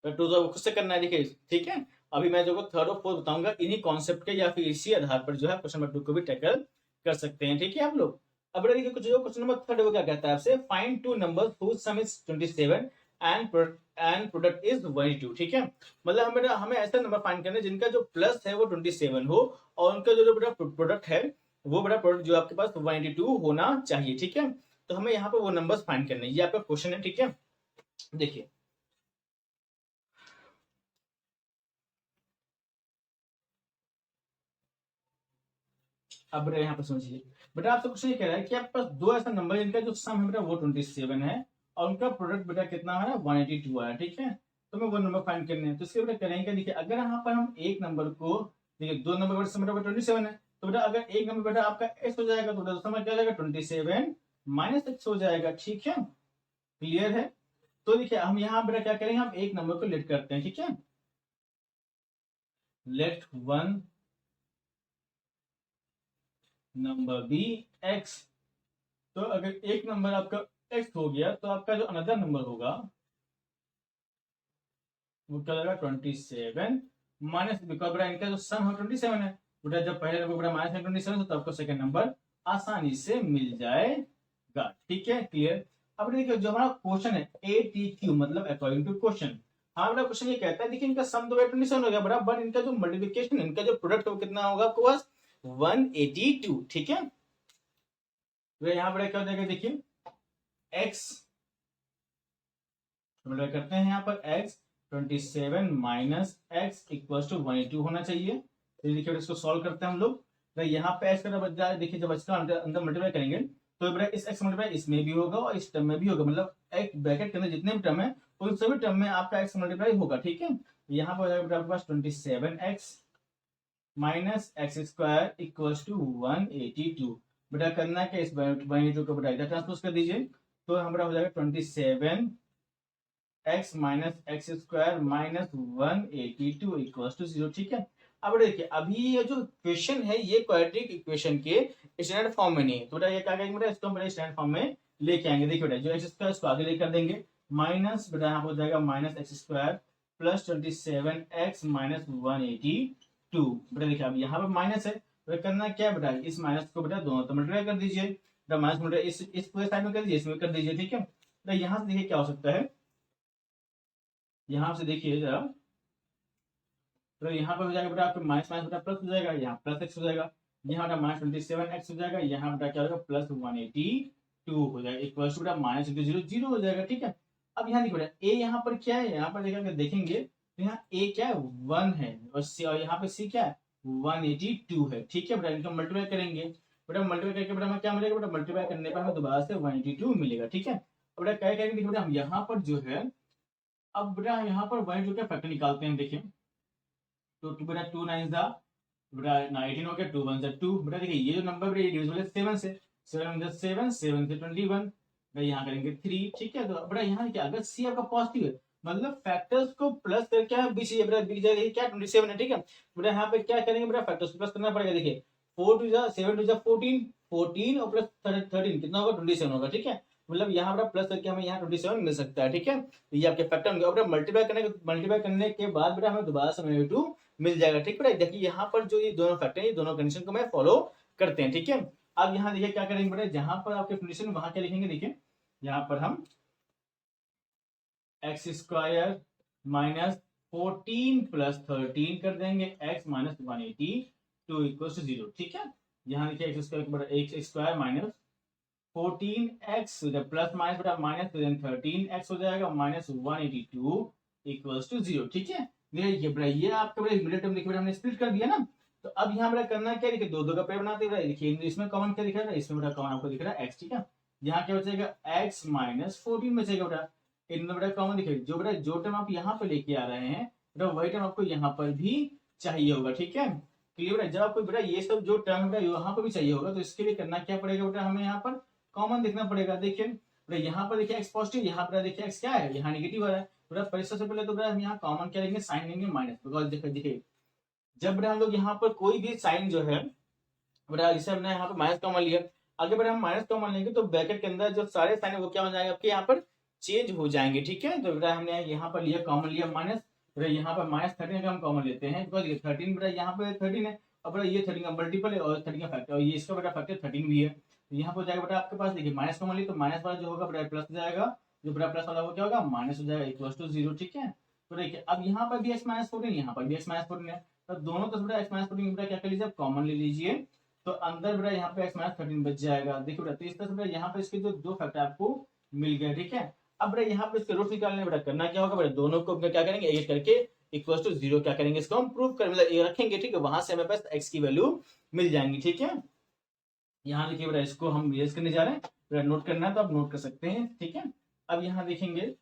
2 तो खुद से करना है। देखिए ठीक है, अभी मैं जो 3 और 4 बताऊंगा इन्हीं कॉन्सेप्ट के या फिर इसी आधार पर जो है क्वेश्चन नंबर 2 को भी टैकल कर सकते हैं। ठीक है आप लोग, अब बेटा देखिए जो क्वेश्चन नंबर 3 वो क्या कहता है आपसे find two numbers whose sum is 27 and product is 22। ठीक है, मतलब हम बेटा हमें ऐसा नंबर फाइंड करना है जिनका जो प्लस है वो 27 हो और उनका जो बेटा प्रोडक्ट है वो बेटा प्रोडक्ट जो आपके पास 182 होना चाहिए। ठीक है, तो हमें यहाँ पे वो नंबर्स फाइंड करने हैं। ये आपका क्वेश्चन है, ठीक है। देखिए अब बेटा यहाँ पे समझिए, बेटा आपसे क्वेश्चन ये कह रहा है कि आपके पास दो ऐसा नंबर है जिनका जो सम है बेटा वो 27 है और उनका प्रोडक्ट बेटा कितना है 182 आया, ठीक है। तो मैं वो नंबर फाइंड करने हैं, तो इसके बेटा करेंगे, देखिए अगर यहाँ पर हम एक नंबर को, देखिए दो नंबर बेटा सम बेटा 27 है, तो बेटा अगर एक नंबर बेटा आपका x हो जाएगा तो बेटा सम क्या हो जाएगा 27 माइनस x हो जाएगा, ठीक है। क्लियर है। तो देखिए हम यहाँ बेटा क्या करेंगे, हम एक नंबर को लेट करते हैं, ठीक है। Let one number be x। तो अगर एक नंबर आपका x हो गया तो आपका जो अनदर नंबर होगा वो क्या होगा 27 माइनस, बिकॉज बेटा इनका जो सम है 27 है बेटा, जब पहले नंबर बेटा माइनस 27 तो आपको सेकंड नंबर आसानी से मिल जाएगा, ठीक है। क्लियर। अब देखिए जो हमारा क्वेश्चन है ATQ मतलब अकॉर्डिंग टू क्वेश्चन, हाँ बेटा क्वेश्चन ये कहता है, देखिए इनका सम तो 27 हो गया बड़ा, बट इनका जो मल्टीप्लिकेशन इनका जो प्रोडक्ट है वो कितना होगा आपके पास 182, ठीक है। तो यहाँ पर क्या हो जाएगा, देखिए x मल्टीप्लाई करते हैं यहाँ पर x 27 minus x equal to 182 होना चाहिए। तो देखिए इसको सॉल्व करते हैं हम लोग, तो यहाँ पे x का बदला, देखिए जब इसका अंदर मल्टीप्लाई करेंगे तो बेटा इस x मल्टीप्लाई इसमें भी होगा और इस टर्म में भी होगा, मतलब एक ब्रैकेट के अंदर जितने भी टर्म है उन सभी टर्म में आपका x मल्टीप्लाई होगा, ठीक है। यहाँ पर हो जाएगा बेटा आपके पास 27x minus x square equal to 182। बेटा करना क्या, इस 182 को बेटा इधर ट्रांसपोज कर दीजिए, तो हमारा हो जाएगा 27 x minus x square minus 182 equal to 0, ठीक है। अब देखिए अभी ये जो इक्वेशन है ये क्वाड्रेटिक इक्वेशन के स्टैंडर्ड फॉर्म में नहीं है, तो बेटा ये क्या करेंगे बेटा, इसको हम बेटा स्टैंडर्ड फॉर्म में लेके आएंगे। देखिए बेटा जो एक्स स्क्वायर इसको आगे लेकर देंगे, माइनस बेटा यहाँ हो जाएगा minus x square plus 27x minus 182। बेटा देखिए अब यहाँ पर माइनस है, तो करना क्या बेटा, इस माइनस को बेटा दोनों तो मल्टीप्लाई कर दीजिए, बेटा माइनस मल्टीप्लाई इस पूरे साइड में कर दीजिए, इसमें कर दीजिए, ठीक है। बेटा यहाँ से देखिए क्या हो सकता है, यहाँ से देखिए जरा, तो यहाँ पर हो जाएगा बेटा आपको माइनस माइनस बेटा प्लस हो जाएगा, यहाँ प्लस एक्स हो जाएगा, यहाँ बेटा माइनस 27x हो जाएगा, यहाँ बेटा क्या होगा प्लस 182 हो जाएगा इक्वल टू बेटा माइनस 0 0 हो जाएगा, ठीक है। अब यहाँ देखो बेटा ए यहाँ पर क्या है, यहाँ पर देखा देखेंगे तो यहाँ ए क्या है 1 है और सी, और यहाँ पे सी क्या है 182 है, ठीक है। बेटा इनको मल्टीप्लाई करेंगे, बेटा मल्टीप्लाई करके बेटा हमें क्या मिलेगा, बेटा मल्टीप्लाई करने पर हमें दोबारा से 182 मिलेगा, ठीक है। बेटा क्या करेंगे बेटा हम यहाँ पर जो है, अब बेटा यहाँ पर 182 का फैक्टर निकालते हैं, देखिए तो बेटा 2 9 दा बेटा 19 हो गया, 2 1 जा 2। बेटा देखिए ये जो नंबर बेटा डिविजिबल है 7 से, 7 7 7 से 21, बेटा यहाँ करेंगे 3, ठीक है। तो बेटा यहाँ क्या अगर सी आपका पॉजिटिव है मतलब फैक्टर्स को प्लस करके आप बीच ये बेटा बीच जाएगा क्या 27 है, ठीक है। बेटा यहाँ पे क्या करेंगे बेटा फैक्टर्स को प्लस करना पड़ेगा, देखिए 4 2 जा 7 2 जा 14 14 और प्लस 13 कितना होगा 27 होगा, ठीक है। मतलब यहाँ बेटा प्लस करके हमें यहाँ 27 मिल सकता है, ठीक है। तो ये आपके फैक्टर होंगे, और मल्टीप्लाई करने के बाद बेटा हमें दोबारा से 2 मिल जाएगा, ठीक है। देखिए यहाँ पर जो ये दोनों फैक्टर ये दोनों कंडीशन को मैं फॉलो करते हैं, ठीक है। अब यहाँ देखिए क्या करेंगे बेटा, जहां पर आपके कंडीशन वहां क्या लिखेंगे, देखिए यहाँ पर हम एक्स स्क्वायर माइनस 14 प्लस 13 कर देंगे, एक्स माइनस 182 इक्वल टू 0, ठीक है। यहाँ देखिए x square minus 14x plus minus बेटा माइनस 13x हो जाएगा माइनस 182 इक्वल्स टू 0, ठीक है। देखिए बेटा ये आपका बेटा मिडिल टर्म देखिए हमने स्प्लिट कर दिया ना, तो अब यहाँ बेटा करना क्या, देखिए दो दो का पेड़ बनाते हैं, देखिए इसमें कॉमन क्या दिख रहा है, इसमें बेटा कॉमन आपको दिख रहा है x, ठीक है। यहाँ क्या बचेगा x माइनस 14 बचेगा बेटा, इनमें बेटा कॉमन दिखे, जो बेटा जो टर्म आप यहाँ पे लेके आ रहे हैं बेटा वही टर्म आपको यहाँ पर भी चाहिए होगा, ठीक है। क्लियर बेटा, जब आपको बेटा ये सब जो टर्म है यहाँ पर भी चाहिए होगा तो इसके लिए करना क्या पड़ेगा बेटा, हमें यहाँ पर कॉमन देखना पड़ेगा। देखिए यहाँ पर देखिए एक्स पॉजिटिव, यहाँ पर देखिए एक्स क्या है यहाँ नेगेटिव आ रहा है, बेटा पैसा से पहले तो बेटा हम यहाँ कॉमन क्या लेंगे, साइन लेंगे माइनस, बिकॉज देखिए जब बेटा हम लोग यहाँ पर कोई भी साइन जो है बेटा जैसे हमने यहाँ पर माइनस कॉमन लिया, अगर बेटा हम माइनस कॉमन लेंगे तो ब्रैकेट के अंदर जो सारे साइन है वो क्या हो जाएंगे आपके यहाँ पर चेंज हो जाएंगे, ठीक है। तो बेटा हमने यहाँ पर लिया कॉमन लिया माइनस, बेटा यहाँ पर माइनस 13 का हम कॉमन लेते हैं, बिकॉज 13 बेटा यहाँ पे 13 है, अब बेटा ये 13 का मल्टीपल है और 13 का फैक्टर, और ये इसका बेटा फैक्टर 13 भी है, तो यहाँ पर जाएगा बेटा आपके पास देखिए माइनस कॉमन ली तो माइनस वाला जो होगा बेटा प्लस हो जाएगा, जो बेटा प्लस वाला वो क्या होगा माइनस हो जाएगा इक्वल टू 0, ठीक है। तो देखिए अब यहाँ पर भी एक्स माइनस 14 यहाँ पर भी एक्स माइनस 14 है, तो दोनों तरफ बेटा एक्स माइनस 14 बेटा क्या कर लीजिए आप कॉमन ले लीजिए, तो अंदर बेटा यहाँ पे x माइनस 13 बच जाएगा। देखिए बेटा, तो इस तरह से बेटा यहाँ पे इसके जो दो फैक्टर आपको मिल गया, ठीक है। अब बेटा यहाँ पे इसके रूट निकालने बेटा करना क्या होगा बेटा, दोनों को क्या करेंगे, एक करके इक्वल टू 0 क्या करेंगे, इसको हम प्रूव कर मतलब ये रखेंगे, ठीक है। वहां से हमें पास x की वैल्यू मिल जाएंगी, ठीक है। यहाँ देखिए बेटा, इसको हम रेज करने जा रहे हैं बेटा, नोट करना है तो आप नोट कर सकते हैं, ठीक है। अब यहाँ देखेंगे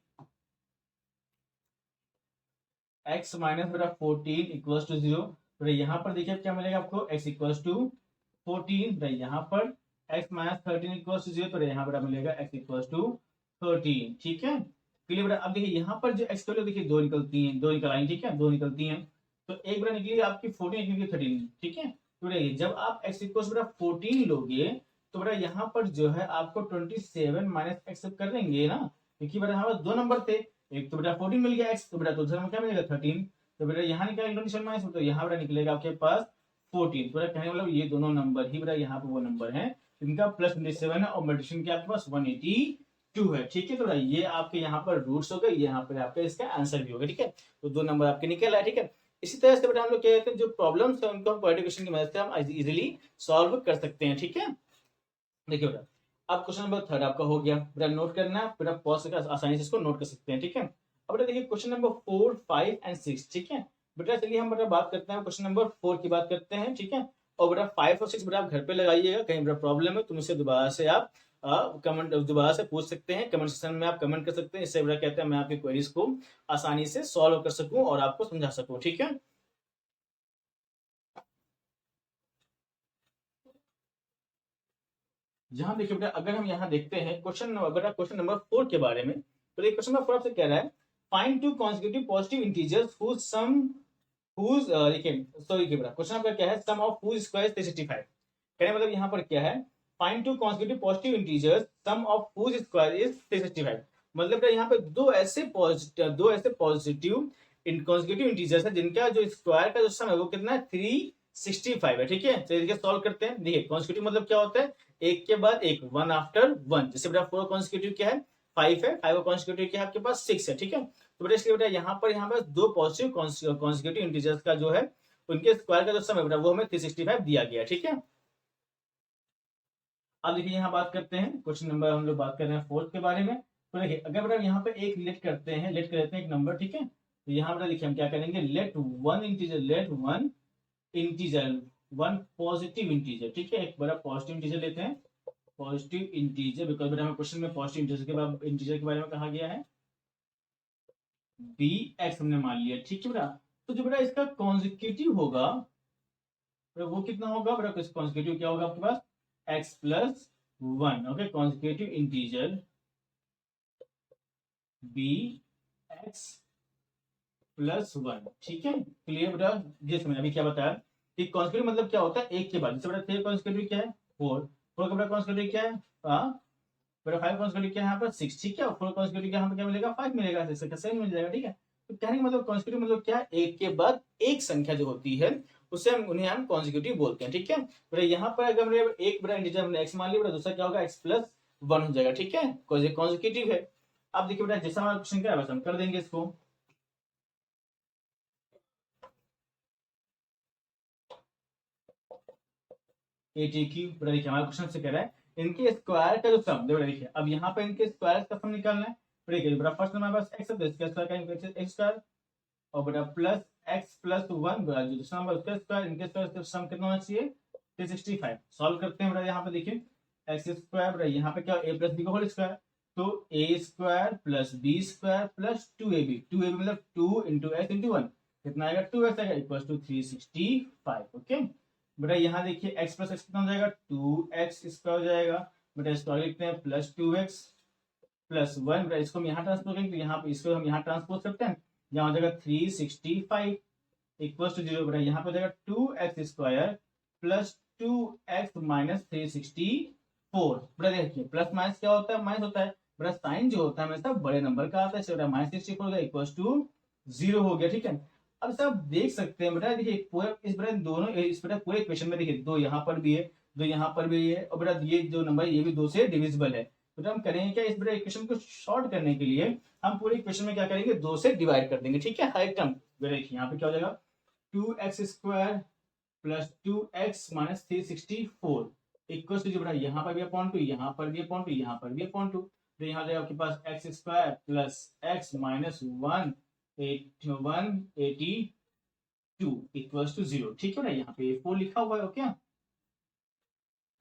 x माइनस बेटा 14 इक्वल टू 0, बेटा यहाँ पर देखिए क्या मिलेगा आपको, x इक्वल टू 14, बेटा यहाँ पर x माइनस 13 इक्वल टू 0, तो यहाँ बेटा मिलेगा x इक्वल टू 13, ठीक है। क्लियर बेटा। अब देखिए यहाँ पर जो x की वैल्यू देखिए दो निकलती हैं, दो निकल आई, ठीक है, दो निकलती हैं। तो एक बेटा निकली आपकी 14, एक निकली 13, ठीक है। तो बेटा जब आप x इक्वल बेटा 14 लोगे तो बेटा यहाँ पर जो है आपको 27 माइनस एक्स कर देंगे ना, क्योंकि बेटा हमारे दो नंबर थे, एक तो बेटा 14 मिल गया x, तो बेटा दूसरा में क्या मिलेगा 13, तो बेटा यहाँ निकलेगा 27 माइनस, तो यहाँ बेटा निकलेगा आपके पास 14। तो बेटा कहने मतलब ये दोनों नंबर ही बेटा यहाँ पे वो नंबर है इनका प्लस 27 है और मल्टीप्लिकेशन के आपके पास 182 है, ठीक है। तो बेटा ये आपके यहाँ पर रूट्स हो गए, यहाँ पर आपका इसका आंसर भी होगा, ठीक है। तो दो नंबर आपके निकल आए, ठीक है। इसी तरह से बेटा हम लोग क्या कहते हैं, जो प्रॉब्लम्स है उनको हम क्वाड्रेटिक की मदद से हम इजीली सॉल्व कर सकते हैं, ठीक है। देखिए बेटा, अब क्वेश्चन नंबर 3 आपका हो गया बेटा, नोट करना है बेटा, पॉज करके आसानी से इसको नोट कर सकते हैं, ठीक है। अब बेटा देखिए क्वेश्चन नंबर 4, 5 एंड 6, ठीक है। बेटा चलिए हम बेटा बात करते हैं क्वेश्चन नंबर 4 की बात करते हैं, ठीक है। और बेटा 5 और 6 बेटा आप घर पे लगाइएगा, कहीं बेटा प्रॉब्लम है तो मुझसे दोबारा से आप कमेंट दोबारा से पूछ सकते हैं, कमेंट सेक्शन में आप कमेंट कर सकते हैं। इससे बेटा कहते हैं मैं आपकी क्वेरीज को आसानी से सॉल्व कर सकूं और आपको समझा सकूं, ठीक है। जहां देखिए बेटा, अगर हम यहाँ देखते हैं क्वेश्चन बेटा क्वेश्चन नंबर 4 के बारे में, तो ये क्वेश्चन नंबर 4 आपसे कह रहा है find two consecutive positive integers whose sum whose देखिए सॉरी बेटा, क्वेश्चन आपका क्या है, सम ऑफ हुज स्क्वायर 365। कहने मतलब यहाँ पर क्या है, find two consecutive positive integers sum of whose square is 365। मतलब बेटा यहाँ पे दो ऐसे पॉजिटिव कॉन्सेक्यूटिव इंटीजर्स है जिनका जो स्क्वायर का जो सम है वो कितना है 365 है, ठीक है। तो देखिए सॉल्व करते हैं। देखिए कॉन्सेक्यूटिव मतलब क्या होता है, एक के बाद एक, वन आफ्टर वन। जैसे बेटा 4 कॉन्सेक्यूटिव क्या है 5 है, 5 कॉन्सेक्यूटिव क्या है आपके पास 6 है, ठीक है। तो बेटा इसलिए बेटा यहाँ पर दो पॉजिटिव कॉन्सेक्यूटिव इंटीजर्स का जो है उनके स्क्वायर का जो सम है बेटा वो हमें 365 दिया गया, ठीक है। अब देखिए यहाँ बात करते हैं क्वेश्चन नंबर, हम लोग बात कर रहे हैं 4 के बारे में। तो देखिए अगर बेटा यहाँ पे एक लेट करते हैं, लेट कर लेते हैं एक नंबर, ठीक है। तो यहाँ बेटा देखिए हम क्या करेंगे, लेट वन पॉजिटिव इंटीजर, ठीक है। एक बड़ा पॉजिटिव इंटीजर लेते हैं, पॉजिटिव इंटीजर, बिकॉज बेटा हमें क्वेश्चन में पॉजिटिव इंटीजर के बारे में कहा गया है, बी एक्स हमने मान लिया, ठीक है बेटा। तो जो बेटा इसका कॉन्जिक्यूटिव होगा वो कितना होगा बेटा, कॉन्जिक्यूटिव क्या होगा आपके पास x plus 1, okay. Consecutive integer be x plus 1, ठीक है। क्लियर बेटा, ये समझ अभी क्या बताया कि कॉन्जिक्यूटिव मतलब क्या होता है, एक के बाद। जैसे बेटा 3 कॉन्जिक्यूटिव क्या है 4, 4 का बेटा कॉन्जिक्यूटिव क्या है बेटा 5 कॉन्जिक्यूटिव क्या है यहाँ पर 6, ठीक है। और 4 कॉन्जिक्यूटिव यहाँ पर क्या मिलेगा 5 मिलेगा, इसका सही मिल जाएगा, ठीक है। तो कहने का मतलब कॉन्जिक्यूटिव मतलब क्या है, एक के बाद एक संख्या जो होती है उसे हम कॉन्जिक्यूटिव बोलते हैं, ठीक है। बेटा यहाँ पर अगर हमने एक बड़ा इंटीजर हमने x मान लिया बेटा, दूसरा क्या होगा x प्लस 1 हो जाएगा, ठीक है, कॉन्जिक्यूटिव है। अब देखिए बेटा जैसा हमारा क्वेश्चन क्या है बस हम कर देंगे इसको। बेटा देखिए हमारा क्वेश्चन से कह रहा है इनके स्क्वायर का जो सम, देखिए अब यहाँ पे इनके स्क्वायर का सम निकालना है। देखिए बेटा फर्स्ट हमारे पास x है तो इसका स्क्वायर का x स्क्वायर, और बेटा प्लस x प्लस 1 बेटा जो दूसरा नंबर उसका स्क्वायर, इनके स्क्वायर का सम कितना होना चाहिए 365। सॉल्व करते हैं बेटा, यहाँ पे देखिए x स्क्वायर बेटा यहाँ पे क्या a प्लस बी का होल स्क्वायर, तो a square plus B square plus 2ab, 2ab मतलब 2 इंटू x इंटू 1 कितना आएगा 2x आएगा इक्वल टू 365, ओके। बेटा यहाँ देखिए x प्लस x कितना हो जाएगा 2x स्क्वायर हो जाएगा, बेटा स्क्वायर लिखते हैं प्लस 2x प्लस 1, बेटा इसको हम यहाँ ट्रांसपोज करेंगे तो यहाँ पे इसको हम यहाँ ट्रांसपोज करते हैं, यहाँ हो जाएगा 365 इक्वल टू 0, बेटा यहाँ पे हो जाएगा 2x square plus 2x minus 364। बेटा देखिए प्लस माइनस क्या होता है, माइनस होता है, बेटा साइन जो होता है हमेशा बड़े नंबर का आता है, बेटा माइनस 64 हो गया इक्वल टू 0 हो गया, ठीक है। अब सब देख सकते हैं बेटा, देखिए पूरा इस बेटा दोनों इस बेटा पूरे इक्वेशन में देखिए दो यहाँ पर भी है, दो यहाँ पर भी है, और बेटा ये जो नंबर ये भी 2 से डिविजिबल है। तो हम करेंगे क्या, इस बेटा इक्वेशन को शॉर्ट करने के लिए हम पूरे इक्वेशन में क्या करेंगे 2 से डिवाइड कर देंगे, ठीक है। हर एक टर्म बेटा देखिए यहाँ पे क्या हो जाएगा 2x square plus 2x minus 364 equal to जो बेटा यहाँ पर भी अपॉन टू, यहाँ पर भी अपॉन टू, यहाँ पर भी अपॉन टू, तो यहाँ जाएगा आपके पास x square plus x minus 182 equal to 0। ठीक है बेटा, यहाँ पे 4 लिखा हुआ है। ओके,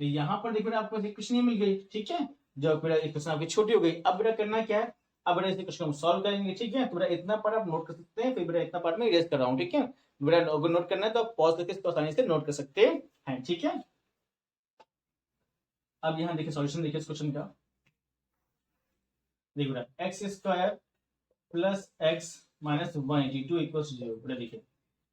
तो यहाँ पर देखो आपको इक्वेशन नहीं मिल गई। ठीक है, जब बेटा इक्वेशन आपकी छोटी हो गई, अब बेटा करना क्या है, अब बेटा इस क्वेश्चन को सॉल्व करेंगे। ठीक है, तो बेटा इतना पार्ट आप नोट कर सकते हैं, फिर बेटा इतना पार्ट में इरेज कर रहा हूँ। ठीक है, बेटा अगर नोट करना है तो आप पॉज करके इसको आसानी से नोट कर सकते हैं। ठीक है, अब यहाँ देखिए सॉल्यूशन देखिए इस क्वेश्चन का। देखिए बेटा x square plus x minus 182 equal to 0। बेटा देखिए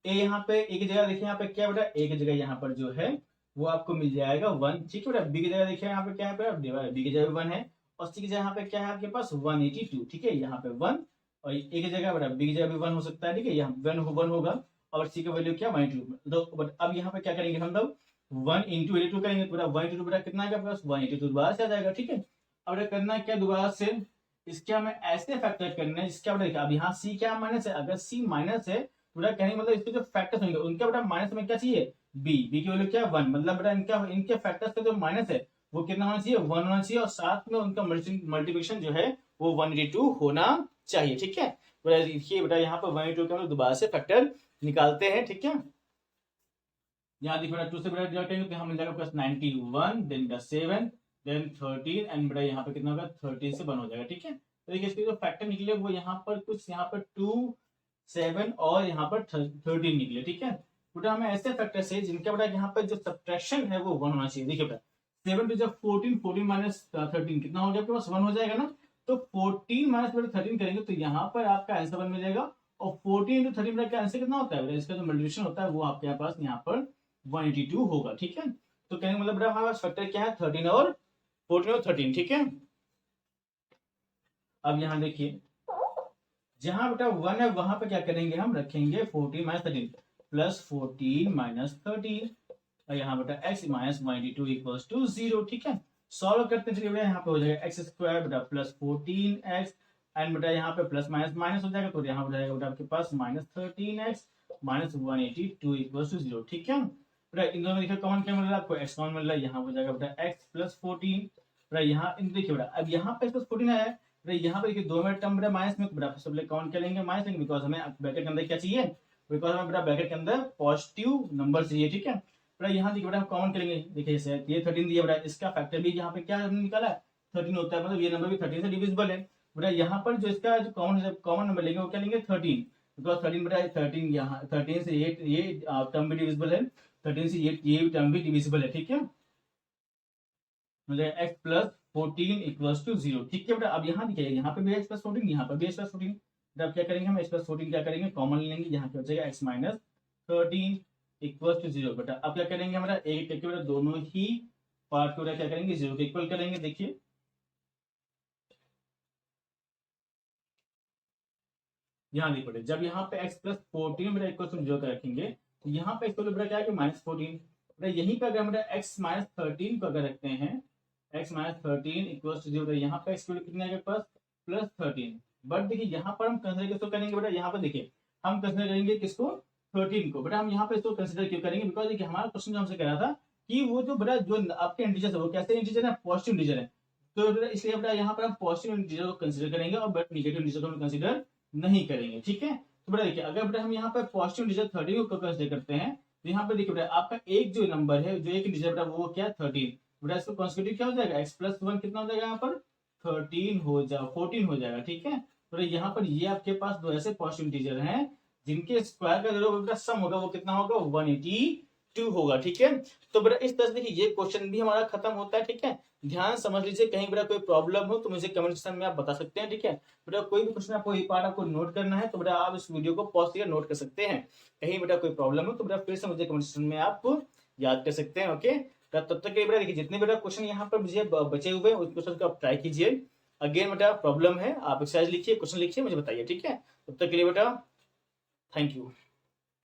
ए यहाँ पे एक जगह देखिए, यहाँ पे क्या बेटा एक जगह यहाँ पर जो है वो आपको मिल जाएगा 1। ठीक है बेटा, बी की जगह देखिए यहाँ पे क्या है बेटा, बी की जगह 1 है, और सी की जगह यहाँ पे क्या है आपके पास 182। ठीक है, यहाँ पे 1 और ए की जगह बेटा बी की जगह भी 1 हो सकता है। ठीक है, यहाँ 1 होगा और सी का वैल्यू क्या 182। तो बट अब यहाँ पे क्या करेंगे हम लोग 1 इंटू 82 करेंगे, तो बेटा 182 बेटा कितना आएगा प्लस 182 दोबारा से आ जाएगा। ठीक है, अब करना क्या दोबारा से इसके हमें ऐसे फैक्टर करना है जिसका बेटा अब यहाँ सी क्या माइनस है, अगर सी माइनस है बेटा कहने मतलब इसके जो फैक्टर्स होंगे उनका बेटा माइनस में क्या चाहिए बी की वैल्यू क्या 1, मतलब बेटा इनके फैक्टर्स का जो माइनस है वो कितना होना चाहिए 1 होना चाहिए, और साथ में उनका मल्टीप्लिकेशन जो है वो 182 होना चाहिए। ठीक है, बेटा देखिए बेटा यहाँ पर 182 के हम लोग दोबारा से फैक्टर निकालते हैं। ठीक है, यहाँ देखिए बेटा 2 से बेटा डिवाइड करेंगे तो हमें मिल जाएगा प्लस 91 देन का 7 देन 13 एंड बेटा यहाँ पे कितना होगा 13 से 1 हो जाएगा। ठीक है, तो देखिए इसके जो फैक्टर निकले वो यहाँ पर कुछ यहाँ पर 2 7 और यहाँ पर 13 निकले। ठीक है, बेटा हमें ऐसे फैक्टर से जिनका बेटा यहाँ पर जो सब्ट्रैक्शन है वो 1 होना चाहिए। देखिए बेटा 7 टू जब 14 माइनस 13 कितना हो गया आपके पास 1 हो जाएगा ना, तो 14 माइनस 13 करेंगे तो यहाँ पर आपका आंसर 1 मिलेगा, और 14 इंटू 13 बेटा का आंसर कितना होता है, इसका जो मल्टीप्लिकेशन होता है वो आपके पास यहाँ पर 182 होगा। ठीक है, तो कहने मतलब बेटा हमारे पास फैक्टर क्या है 13 और 14 और 13। ठीक है, अब यहाँ देखिए जहां बेटा 1 है वहां पे क्या करेंगे हम रखेंगे 14 माइनस 13 प्लस 14 माइनस 13, और यहाँ बेटा x माइनस 182 इक्वल्स टू 0। ठीक है, सॉल्व करते हैं बेटा यहाँ पे हो जाएगा एक्स स्क्वायर बेटा प्लस 14x एंड बेटा यहाँ पे प्लस माइनस माइनस हो जाएगा, तो यहाँ हो जाएगा बेटा आपके पास minus 13x minus 182 equals to 0। ठीक है बेटा, इन दोनों में देखिए कॉमन क्या मिल रहा है आपको x कॉमन मिल रहा है, यहाँ हो जाएगा बेटा x प्लस 14 बेटा, यहाँ देखिए बेटा अब यहाँ पे प्लस 14 आया है, यहाँ पे देखिए 2 में टर्म बेटा माइनस में, बेटा सब लोग काउंट कर लेंगे माइनस लेंगे, बिकॉज हमें ब्रैकेट के अंदर क्या चाहिए, बिकॉज हमें बेटा ब्रैकेट के अंदर पॉजिटिव नंबर चाहिए। ठीक है बेटा, यहाँ देखिए बेटा हम काउंट करेंगे, देखिए ये 13 दिया बेटा, इसका फैक्टर भी यहाँ पे क्या हमने निकाला 13 होता है, मतलब ये नंबर भी 13 से डिविजिबल है। बेटा यहाँ पर जो इसका जो कॉमन नंबर लेंगे वो क्या लेंगे 13, बिकॉज 13 बेटा 13 यहाँ 13 से ये टर्म भी डिविजिबल है, 13 से ये टर्म भी डिविजिबल है। ठीक है, मुझे x प्लस 14 इक्वल्स टू 0। ठीक है बेटा, अब यहाँ देखिए यहाँ पे भी x प्लस 14 यहाँ पर भी x प्लस 14, अब क्या करेंगे हम x प्लस 14 क्या करेंगे कॉमन लेंगे, यहाँ पे हो जाएगा x माइनस 13 इक्वल्स टू 0। बेटा अब क्या करेंगे हमारा एक करके बेटा दोनों ही पार्ट को क्या करेंगे 0 के इक्वल करेंगे। देखिए यहाँ देखो बेटा जब यहाँ पे x प्लस 14 बेटा इक्वल टू 0 का रखेंगे तो यहाँ पे इक्वल बेटा क्या है कि माइनस 14, बेटा यहीं पे अगर बेटा x माइनस 13 को अगर रखते हैं x माइनस 13 इक्वल्स टू 0, यहाँ पे x कितना है पास प्लस 13, बट देखिए यहाँ पर हम कंसिडर किसको करेंगे बेटा, यहाँ पर देखिए हम कंसिडर करेंगे किसको 13 को। बेटा हम यहाँ पे इसको कंसिडर क्यों करेंगे, बिकॉज देखिए हमारा क्वेश्चन जो हमसे कह रहा था कि वो जो बेटा जो आपके इंटीजर है वो कैसे इंटीजर है पॉजिटिव इंटीजर है, तो बेटा इसलिए बेटा यहाँ पर हम पॉजिटिव इंटीजर को कंसिडर करेंगे और बट नेगेटिव इंटीजर को हम कंसिडर नहीं करेंगे। ठीक है, तो बेटा देखिए अगर बेटा हम यहाँ पर पॉजिटिव इंटीजर 13 को कंसिडर करते हैं तो यहाँ पे देखिए बेटा आपका एक जो नंबर है जो एक इंटीजर बेटा वो क्या 13, बेटा इसको कॉन्स्टिट्यूट क्या हो जाएगा x प्लस 1 कितना हो जाएगा यहाँ पर 14 हो जाएगा। ठीक है, तो यहाँ पर ये आपके पास दो ऐसे पॉजिटिव इंटीजर हैं जिनके स्क्वायर का जो सम होगा वो कितना होगा 182 होगा। ठीक है, तो बेटा इस तरह से देखिए ये क्वेश्चन भी हमारा खत्म होता है। ठीक है, ध्यान समझ लीजिए, कहीं बेटा कोई प्रॉब्लम हो तो मुझे कमेंट सेक्शन में आप बता सकते हैं। ठीक है बेटा, कोई भी क्वेश्चन आपको ये पार्ट आपको नोट करना है तो बेटा आप इस वीडियो को पॉज करके नोट कर सकते हैं, कहीं बेटा कोई प्रॉब्लम हो तो बेटा फिर से मुझे कमेंट सेक्शन में आप याद कर सकते हैं। ओके, तब तक के लिए बेटा देखिए जितने बेटा क्वेश्चन यहाँ पर मुझे बचे हुए हैं उस क्वेश्चन को आप ट्राई कीजिए। अगेन बेटा प्रॉब्लम है आप एक्सरसाइज लिखिए क्वेश्चन लिखिए मुझे बताइए। ठीक है, तब तक के लिए बेटा थैंक यू।